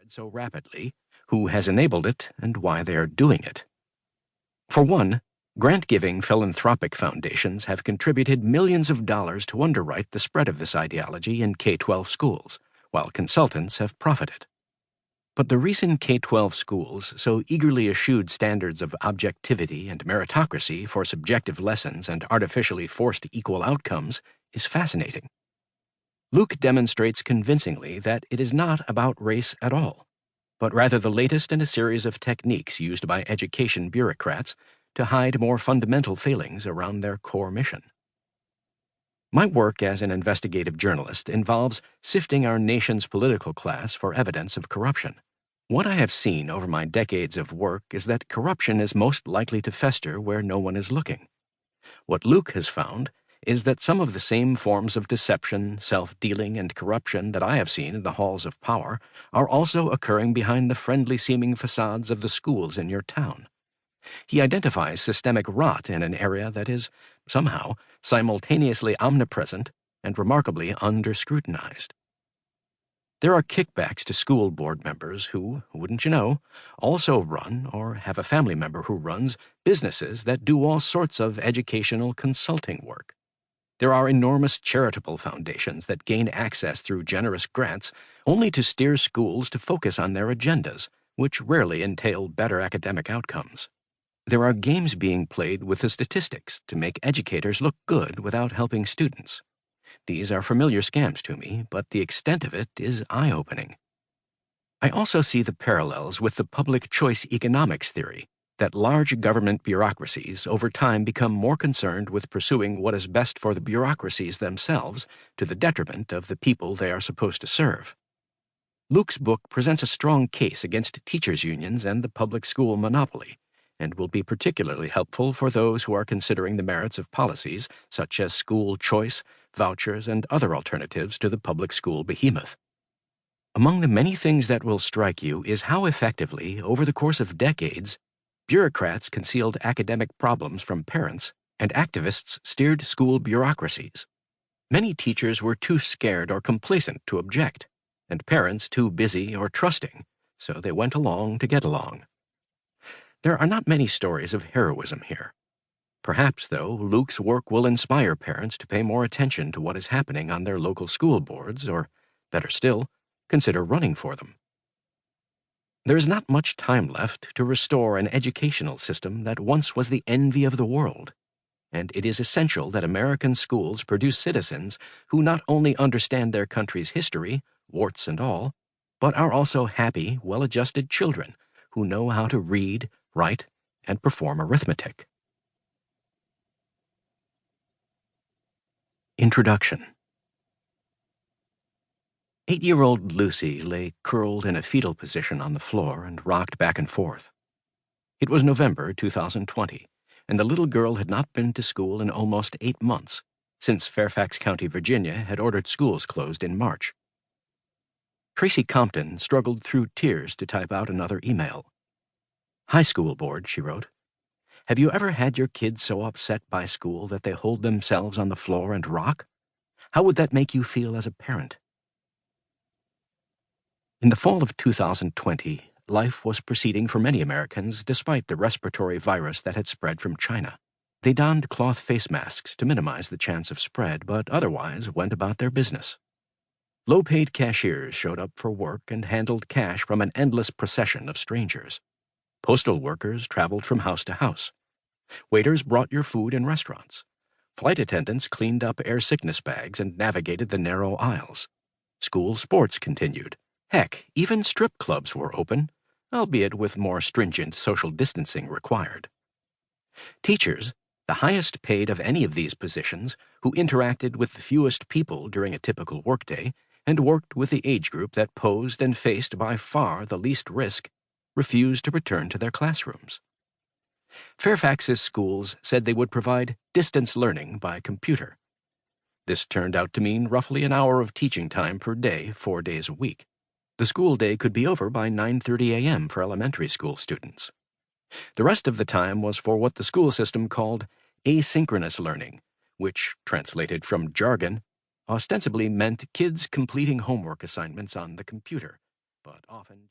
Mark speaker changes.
Speaker 1: spread so rapidly, who has enabled it, and why they are doing it. For one, grant-giving philanthropic foundations have contributed millions of dollars to underwrite the spread of this ideology in K-12 schools, while consultants have profited. But the reason K-12 schools so eagerly eschewed standards of objectivity and meritocracy for subjective lessons and artificially forced equal outcomes is fascinating. Luke demonstrates convincingly that it is not about race at all, but rather the latest in a series of techniques used by education bureaucrats to hide more fundamental failings around their core mission. My work as an investigative journalist involves sifting our nation's political class for evidence of corruption. What I have seen over my decades of work is that corruption is most likely to fester where no one is looking. What Luke has found is that some of the same forms of deception, self-dealing, and corruption that I have seen in the halls of power are also occurring behind the friendly-seeming facades of the schools in your town. He identifies systemic rot in an area that is, somehow, simultaneously omnipresent and remarkably under-scrutinized. There are kickbacks to school board members who, wouldn't you know, also run, or have a family member who runs, businesses that do all sorts of educational consulting work. There are enormous charitable foundations that gain access through generous grants only to steer schools to focus on their agendas, which rarely entail better academic outcomes. There are games being played with the statistics to make educators look good without helping students. These are familiar scams to me, but the extent of it is eye-opening. I also see the parallels with the public choice economics theory that large government bureaucracies over time become more concerned with pursuing what is best for the bureaucracies themselves to the detriment of the people they are supposed to serve. Luke's book presents a strong case against teachers' unions and the public school monopoly, and will be particularly helpful for those who are considering the merits of policies such as school choice, vouchers, and other alternatives to the public school behemoth. Among the many things that will strike you is how effectively, over the course of decades, bureaucrats concealed academic problems from parents and activists steered school bureaucracies. Many teachers were too scared or complacent to object, and parents too busy or trusting, so they went along to get along. There are not many stories of heroism here. Perhaps, though, Luke's work will inspire parents to pay more attention to what is happening on their local school boards, or, better still, consider running for them. There is not much time left to restore an educational system that once was the envy of the world, and it is essential that American schools produce citizens who not only understand their country's history, warts and all, but are also happy, well-adjusted children who know how to read, write, and perform arithmetic. Introduction. 8-year-old Lucy lay curled in a fetal position on the floor and rocked back and forth. It was November 2020, and the little girl had not been to school in almost 8 months, since Fairfax County, Virginia had ordered schools closed in March. Tracy Compton struggled through tears to type out another email. "Hi, school board," she wrote. "Have you ever had your kids so upset by school that they hold themselves on the floor and rock? How would that make you feel as a parent?" In the fall of 2020, life was proceeding for many Americans despite the respiratory virus that had spread from China. They donned cloth face masks to minimize the chance of spread, but otherwise went about their business. Low-paid cashiers showed up for work and handled cash from an endless procession of strangers. Postal workers traveled from house to house. Waiters brought your food in restaurants. Flight attendants cleaned up air sickness bags and navigated the narrow aisles. School sports continued. Heck, even strip clubs were open, albeit with more stringent social distancing required. Teachers, the highest paid of any of these positions, who interacted with the fewest people during a typical workday and worked with the age group that posed and faced by far the least risk, refused to return to their classrooms. Fairfax's schools said they would provide distance learning by computer. This turned out to mean roughly an hour of teaching time per day, 4 days a week. The school day could be over by 9:30 a.m. for elementary school students. The rest of the time was for what the school system called asynchronous learning, which, translated from jargon, ostensibly meant kids completing homework assignments on the computer, but often